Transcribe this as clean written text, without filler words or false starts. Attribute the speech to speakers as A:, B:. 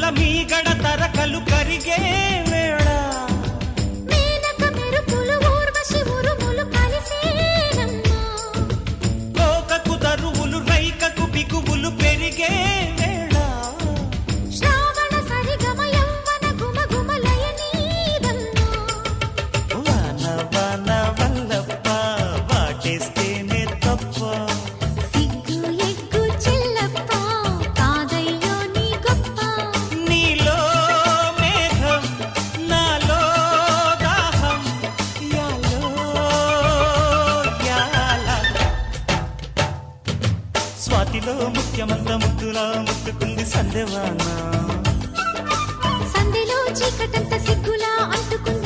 A: కనుల మీగడ తరకలు కరిగే వేళ
B: మేనక మెరుపులు ఊర్వశి ఉరుములు కలిసేనమ్మా
A: కోకకు దరువులు రైకకు బిగువులు పెరిగే వేళ
B: శ్రావణ సరిగమ యవ్వన గుమ గుమలయ నీదమ్మా
A: వాన వాన వల్లప్ప వాటేస్తేనే తప్ప
B: సిగ్గు ఎగ్గు చెల్లప్ప కాదయ్యో నీ గొప్ప
A: నీలో మేఘం నాలో దాహం యాలో యాల స్వాతిలో ముఖ్యమంత ముద్దులా ముట్టుకుంది సందెవాన
B: సంధిలో చీకటంత సిగ్గులా అంటుకుంది